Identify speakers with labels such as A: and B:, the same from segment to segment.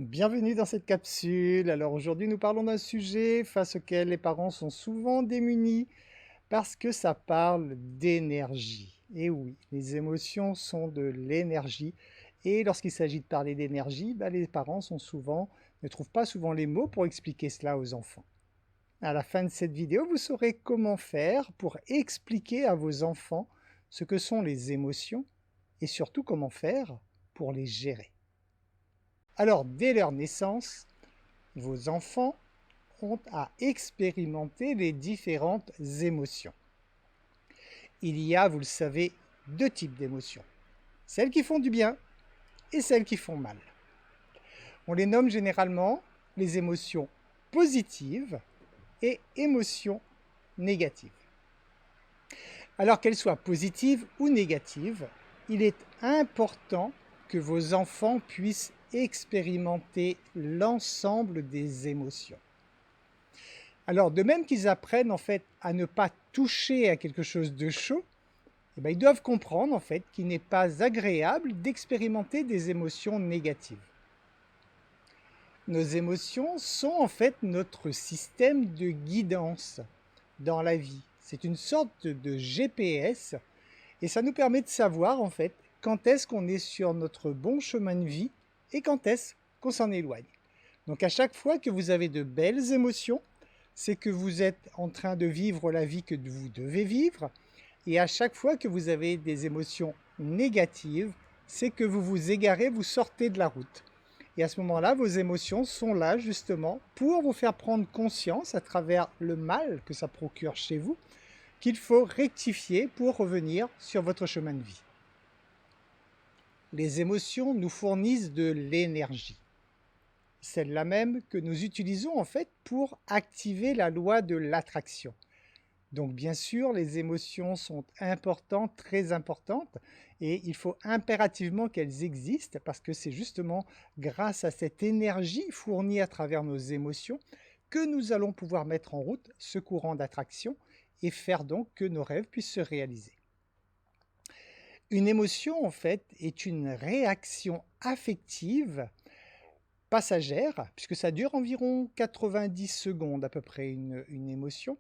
A: Bienvenue dans cette capsule. Alors aujourd'hui, nous parlons d'un sujet face auquel les parents sont souvent démunis parce que ça parle d'énergie. Et oui, les émotions sont de l'énergie. Et lorsqu'il s'agit de parler d'énergie, les parents ne trouvent pas souvent les mots pour expliquer cela aux enfants. À la fin de cette vidéo, vous saurez comment faire pour expliquer à vos enfants ce que sont les émotions et surtout comment faire pour les gérer. Alors, dès leur naissance, vos enfants ont à expérimenter les différentes émotions. Il y a, vous le savez, deux types d'émotions. Celles qui font du bien et celles qui font mal. On les nomme généralement les émotions positives et émotions négatives. Alors qu'elles soient positives ou négatives, il est important que vos enfants puissent expérimenter l'ensemble des émotions. Alors, de même qu'ils apprennent en fait à ne pas toucher à quelque chose de chaud, ils doivent comprendre en fait qu'il n'est pas agréable d'expérimenter des émotions négatives. Nos émotions sont en fait notre système de guidance dans la vie. C'est une sorte de GPS et ça nous permet de savoir en fait quand est-ce qu'on est sur notre bon chemin de vie et quand est-ce qu'on s'en éloigne. Donc à chaque fois que vous avez de belles émotions, c'est que vous êtes en train de vivre la vie que vous devez vivre. Et à chaque fois que vous avez des émotions négatives, c'est que vous vous égarez, vous sortez de la route. Et à ce moment-là, vos émotions sont là justement pour vous faire prendre conscience à travers le mal que ça procure chez vous, qu'il faut rectifier pour revenir sur votre chemin de vie. Les émotions nous fournissent de l'énergie. Celle-là même que nous utilisons en fait pour activer la loi de l'attraction. Donc bien sûr, les émotions sont importantes, très importantes, et il faut impérativement qu'elles existent parce que c'est justement grâce à cette énergie fournie à travers nos émotions que nous allons pouvoir mettre en route ce courant d'attraction et faire donc que nos rêves puissent se réaliser. Une émotion, en fait, est une réaction affective passagère, puisque ça dure environ 90 secondes à peu près une émotion,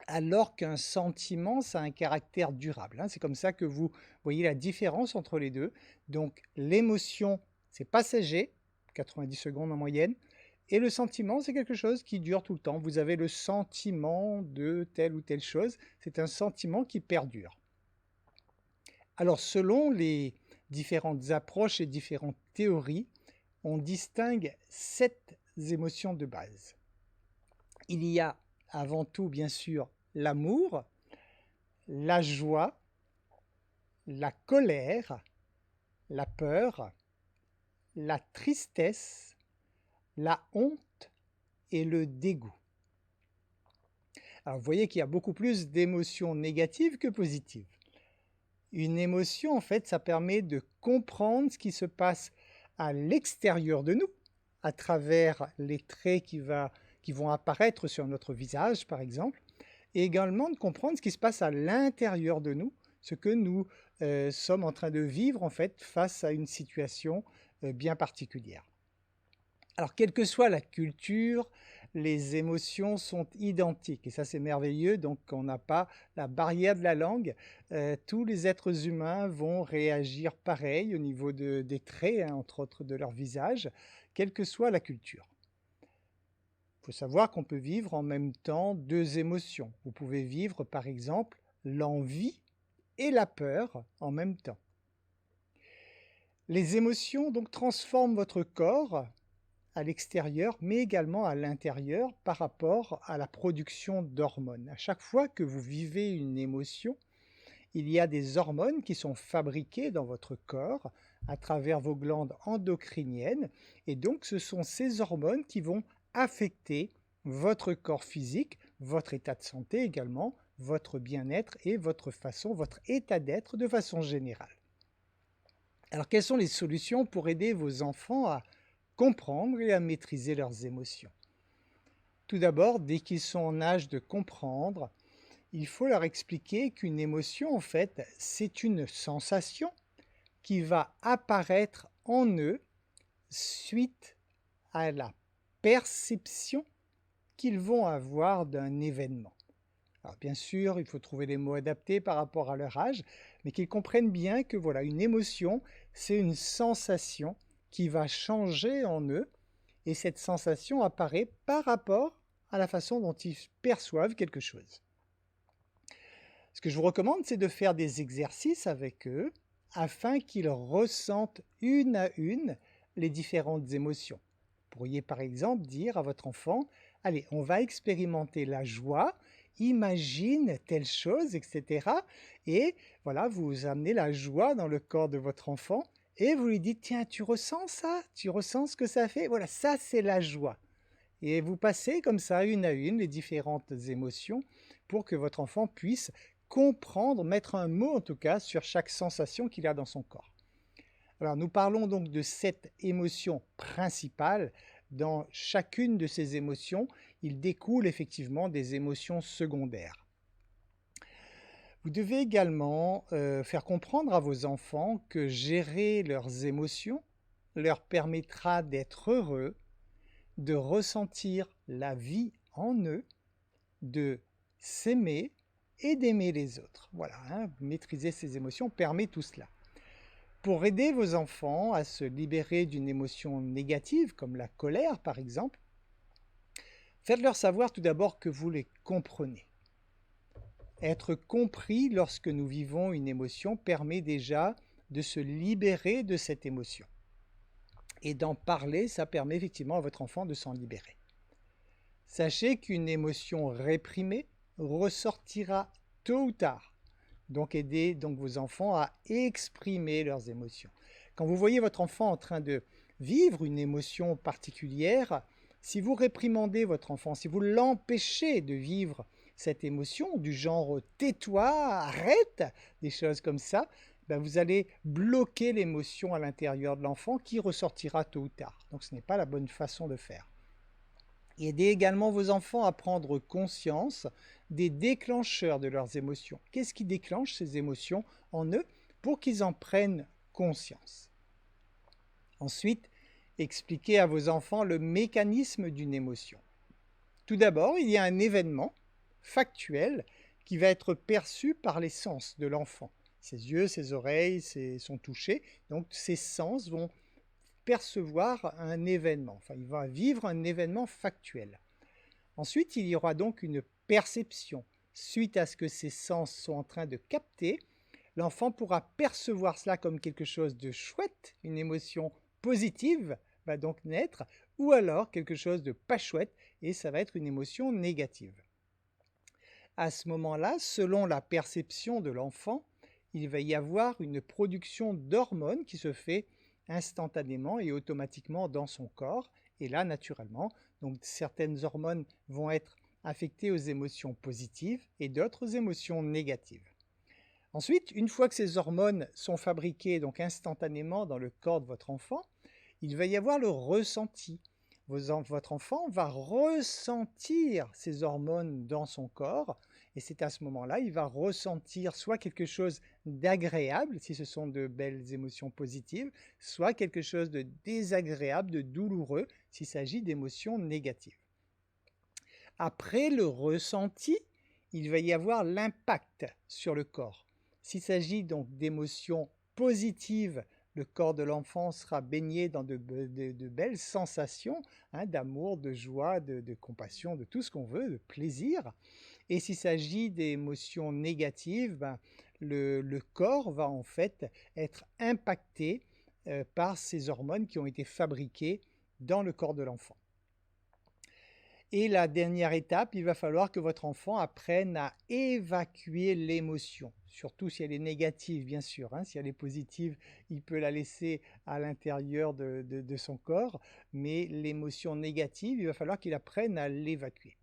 A: alors qu'un sentiment, ça a un caractère durable. C'est comme ça que vous voyez la différence entre les deux. Donc l'émotion, c'est passager, 90 secondes en moyenne, et le sentiment, c'est quelque chose qui dure tout le temps. Vous avez le sentiment de telle ou telle chose, c'est un sentiment qui perdure. Alors selon les différentes approches et différentes théories, on distingue 7 émotions de base. Il y a avant tout, bien sûr, l'amour, la joie, la colère, la peur, la tristesse, la honte et le dégoût. Alors vous voyez qu'il y a beaucoup plus d'émotions négatives que positives. Une émotion, en fait, ça permet de comprendre ce qui se passe à l'extérieur de nous, à travers les traits qui vont apparaître sur notre visage, par exemple, et également de comprendre ce qui se passe à l'intérieur de nous, ce que nous sommes en train de vivre, en fait, face à une situation bien particulière. Alors, quelle que soit la culture, les émotions sont identiques. Et ça, c'est merveilleux. Donc, on n'a pas la barrière de la langue. Tous les êtres humains vont réagir pareil au niveau des traits, entre autres de leur visage, quelle que soit la culture. Il faut savoir qu'on peut vivre en même temps deux émotions. Vous pouvez vivre, par exemple, l'envie et la peur en même temps. Les émotions, donc, transforment votre corps à l'extérieur, mais également à l'intérieur par rapport à la production d'hormones. À chaque fois que vous vivez une émotion, il y a des hormones qui sont fabriquées dans votre corps à travers vos glandes endocriniennes, et donc ce sont ces hormones qui vont affecter votre corps physique, votre état de santé également, votre bien-être et votre état d'être de façon générale. Alors quelles sont les solutions pour aider vos enfants à comprendre et à maîtriser leurs émotions? Tout d'abord, dès qu'ils sont en âge de comprendre, il faut leur expliquer qu'une émotion, en fait, c'est une sensation qui va apparaître en eux suite à la perception qu'ils vont avoir d'un événement. Alors bien sûr, il faut trouver les mots adaptés par rapport à leur âge, mais qu'ils comprennent bien que voilà, une émotion, c'est une sensation qui va changer en eux, et cette sensation apparaît par rapport à la façon dont ils perçoivent quelque chose. Ce que je vous recommande, c'est de faire des exercices avec eux afin qu'ils ressentent une à une les différentes émotions. Vous pourriez par exemple dire à votre enfant, allez, on va expérimenter la joie, imagine telle chose, etc. Et voilà, vous amenez la joie dans le corps de votre enfant et vous lui dites, tiens, tu ressens ça? Tu ressens ce que ça fait? Voilà, ça c'est la joie. Et vous passez comme ça, une à une, les différentes émotions pour que votre enfant puisse comprendre, mettre un mot en tout cas, sur chaque sensation qu'il a dans son corps. Alors nous parlons donc de 7 émotions principales. Dans chacune de ces émotions, il découle effectivement des émotions secondaires. Vous devez également faire comprendre à vos enfants que gérer leurs émotions leur permettra d'être heureux, de ressentir la vie en eux, de s'aimer et d'aimer les autres. Voilà, maîtriser ses émotions permet tout cela. Pour aider vos enfants à se libérer d'une émotion négative, comme la colère par exemple, faites-leur savoir tout d'abord que vous les comprenez. Être compris lorsque nous vivons une émotion permet déjà de se libérer de cette émotion. Et d'en parler, ça permet effectivement à votre enfant de s'en libérer. Sachez qu'une émotion réprimée ressortira tôt ou tard. Donc aidez vos enfants à exprimer leurs émotions. Quand vous voyez votre enfant en train de vivre une émotion particulière, si vous réprimandez votre enfant, si vous l'empêchez de vivre cette émotion du genre tais-toi, arrête, des choses comme ça, vous allez bloquer l'émotion à l'intérieur de l'enfant qui ressortira tôt ou tard. Donc ce n'est pas la bonne façon de faire. Aidez également vos enfants à prendre conscience des déclencheurs de leurs émotions. Qu'est-ce qui déclenche ces émotions en eux pour qu'ils en prennent conscience? Ensuite, expliquez à vos enfants le mécanisme d'une émotion. Tout d'abord, il y a un événement factuel qui va être perçu par les sens de l'enfant. Ses yeux, ses oreilles, son toucher. Donc ces sens vont percevoir un événement. Enfin, il va vivre un événement factuel. Ensuite, il y aura donc une perception. Suite à ce que ses sens sont en train de capter, l'enfant pourra percevoir cela comme quelque chose de chouette, une émotion positive va donc naître, ou alors quelque chose de pas chouette, et ça va être une émotion négative. À ce moment-là, selon la perception de l'enfant, il va y avoir une production d'hormones qui se fait instantanément et automatiquement dans son corps. Et là, naturellement, donc certaines hormones vont être affectées aux émotions positives et d'autres aux émotions négatives. Ensuite, une fois que ces hormones sont fabriquées donc instantanément dans le corps de votre enfant, il va y avoir le ressenti. Votre enfant va ressentir ces hormones dans son corps et c'est à ce moment-là, il va ressentir soit quelque chose d'agréable, si ce sont de belles émotions positives, soit quelque chose de désagréable, de douloureux, s'il s'agit d'émotions négatives. Après le ressenti, il va y avoir l'impact sur le corps. S'il s'agit donc d'émotions positives, le corps de l'enfant sera baigné dans de belles sensations, d'amour, de joie, de compassion, de tout ce qu'on veut, de plaisir. Et s'il s'agit d'émotions négatives, le corps va en fait être impacté par ces hormones qui ont été fabriquées dans le corps de l'enfant. Et la dernière étape, il va falloir que votre enfant apprenne à évacuer l'émotion, surtout si elle est négative, bien sûr. Si elle est positive, il peut la laisser à l'intérieur de son corps, mais l'émotion négative, il va falloir qu'il apprenne à l'évacuer.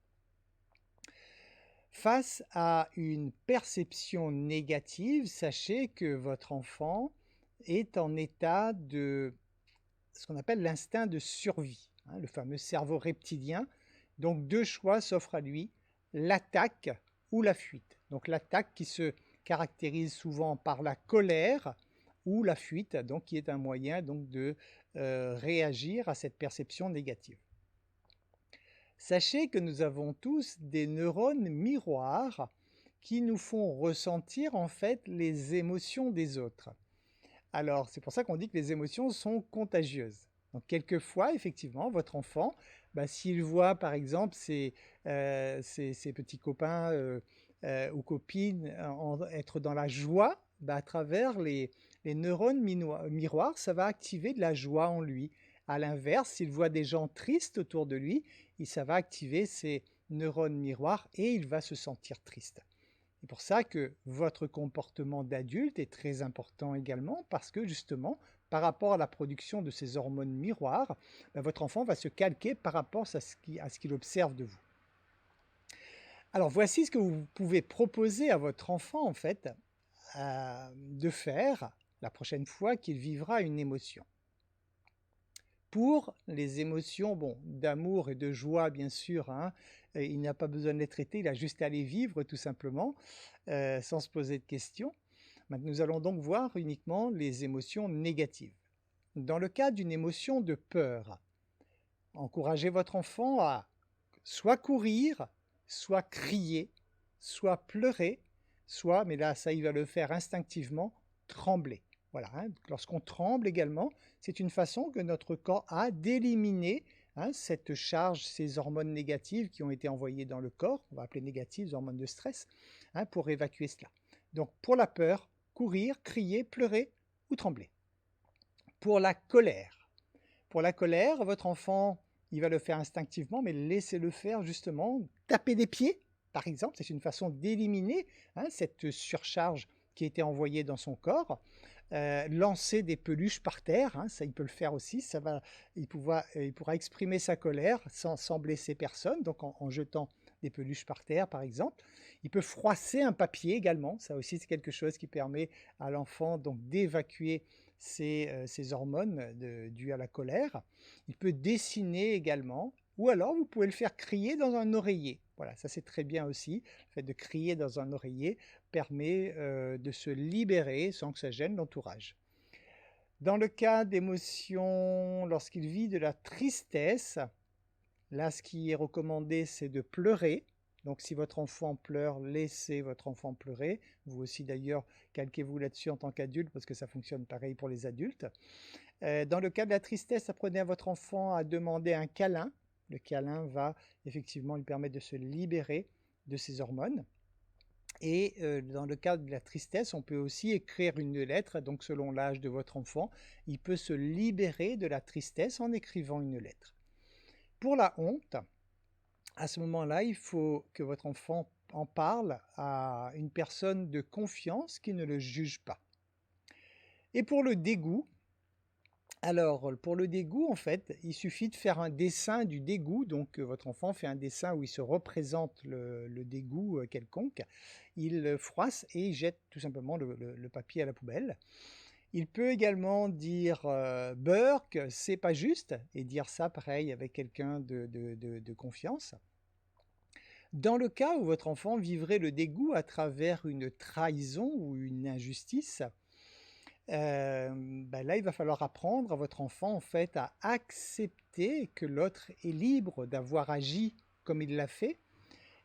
A: Face à une perception négative, sachez que votre enfant est en état de ce qu'on appelle l'instinct de survie, le fameux cerveau reptilien. Donc deux choix s'offrent à lui, l'attaque ou la fuite. Donc l'attaque qui se caractérise souvent par la colère, ou la fuite, donc qui est un moyen donc de réagir à cette perception négative. Sachez que nous avons tous des neurones miroirs qui nous font ressentir en fait les émotions des autres. Alors, c'est pour ça qu'on dit que les émotions sont contagieuses. Donc, quelquefois, effectivement, votre enfant, s'il voit par exemple ses petits copains ou copines être dans la joie, à travers les neurones miroirs, ça va activer de la joie en lui. À l'inverse, s'il voit des gens tristes autour de lui, ça va activer ses neurones miroirs et il va se sentir triste. C'est pour ça que votre comportement d'adulte est très important également parce que justement, par rapport à la production de ces hormones miroirs, votre enfant va se calquer par rapport à ce qu'il observe de vous. Alors voici ce que vous pouvez proposer à votre enfant en fait de faire la prochaine fois qu'il vivra une émotion. Pour les émotions d'amour et de joie, bien sûr, hein, il n'a pas besoin de les traiter, il a juste à les vivre tout simplement, sans se poser de questions. Maintenant, nous allons donc voir uniquement les émotions négatives. Dans le cas d'une émotion de peur, encouragez votre enfant à soit courir, soit crier, soit pleurer, soit, mais là, ça, il va le faire instinctivement, trembler. Voilà, hein. Lorsqu'on tremble également, c'est une façon que notre corps a d'éliminer cette charge, ces hormones négatives qui ont été envoyées dans le corps, on va appeler négatives, hormones de stress, pour évacuer cela. Donc pour la peur, courir, crier, pleurer ou trembler. Pour la colère, votre enfant, il va le faire instinctivement, mais laissez-le faire justement, taper des pieds, par exemple, c'est une façon d'éliminer cette surcharge qui a été envoyée dans son corps. Lancer des peluches par terre, ça il peut le faire aussi, il pourra exprimer sa colère sans blesser personne, donc en jetant des peluches par terre par exemple. Il peut froisser un papier également, ça aussi c'est quelque chose qui permet à l'enfant donc d'évacuer ces hormones dues à la colère. Il peut dessiner également, ou alors vous pouvez le faire crier dans un oreiller. Voilà, ça c'est très bien aussi. Le fait de crier dans un oreiller permet de se libérer sans que ça gêne l'entourage. Dans le cas d'émotions, lorsqu'il vit de la tristesse, là ce qui est recommandé c'est de pleurer. Donc si votre enfant pleure, laissez votre enfant pleurer. Vous aussi d'ailleurs, calquez-vous là-dessus en tant qu'adulte parce que ça fonctionne pareil pour les adultes. Dans le cas de la tristesse, apprenez à votre enfant à demander un câlin. Le câlin va effectivement lui permettre de se libérer de ses hormones. Et dans le cas de la tristesse, on peut aussi écrire une lettre. Donc selon l'âge de votre enfant, il peut se libérer de la tristesse en écrivant une lettre. Pour la honte, à ce moment-là, il faut que votre enfant en parle à une personne de confiance qui ne le juge pas. Et pour le dégoût, alors, pour le dégoût, en fait, il suffit de faire un dessin du dégoût. Donc, votre enfant fait un dessin où il se représente le dégoût quelconque. Il froisse et il jette tout simplement le papier à la poubelle. Il peut également dire Burk, c'est pas juste, et dire ça pareil avec quelqu'un de confiance. Dans le cas où votre enfant vivrait le dégoût à travers une trahison ou une injustice, là, il va falloir apprendre à votre enfant en fait à accepter que l'autre est libre d'avoir agi comme il l'a fait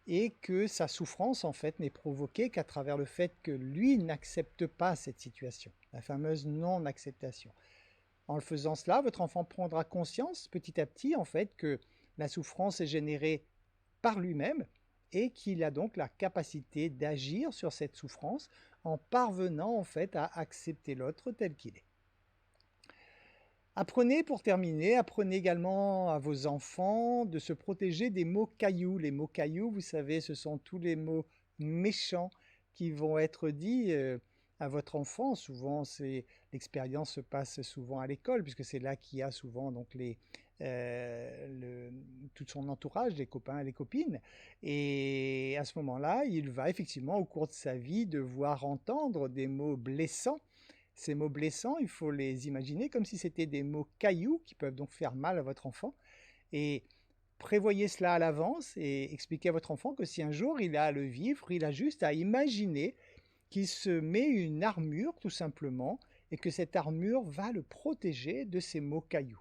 A: et que sa souffrance en fait n'est provoquée qu'à travers le fait que lui n'accepte pas cette situation, la fameuse non-acceptation. En le faisant cela, votre enfant prendra conscience petit à petit en fait que la souffrance est générée par lui-même et qu'il a donc la capacité d'agir sur cette souffrance en parvenant en fait à accepter l'autre tel qu'il est. Pour terminer, apprenez également à vos enfants de se protéger des mots cailloux. Les mots cailloux, vous savez, ce sont tous les mots méchants qui vont être dits à votre enfant. Souvent, l'expérience se passe souvent à l'école, puisque c'est là qu'il y a souvent donc tout son entourage, les copains et les copines. Et à ce moment-là, il va effectivement, au cours de sa vie, devoir entendre des mots blessants. Ces mots blessants, il faut les imaginer comme si c'était des mots cailloux qui peuvent donc faire mal à votre enfant. Et prévoyez cela à l'avance et expliquez à votre enfant que si un jour il a à le vivre, il a juste à imaginer qu'il se met une armure tout simplement et que cette armure va le protéger de ces mots cailloux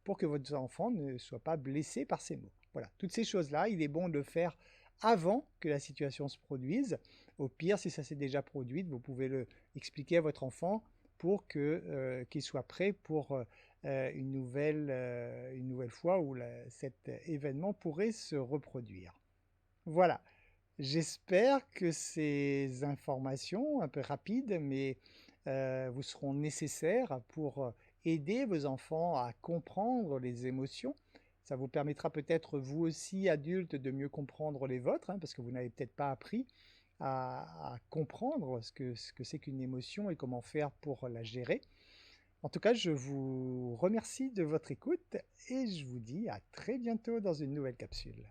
A: pour que votre enfant ne soit pas blessé par ces mots. Voilà, toutes ces choses-là, il est bon de faire avant que la situation se produise. Au pire, si ça s'est déjà produit, vous pouvez le expliquer à votre enfant pour qu'il soit prêt pour une nouvelle fois où cet événement pourrait se reproduire. Voilà, j'espère que ces informations un peu rapides, mais vous seront nécessaires pour aider vos enfants à comprendre les émotions. Ça vous permettra peut-être, vous aussi, adultes, de mieux comprendre les vôtres, hein, parce que vous n'avez peut-être pas appris à comprendre ce que c'est qu'une émotion et comment faire pour la gérer. En tout cas, je vous remercie de votre écoute et je vous dis à très bientôt dans une nouvelle capsule.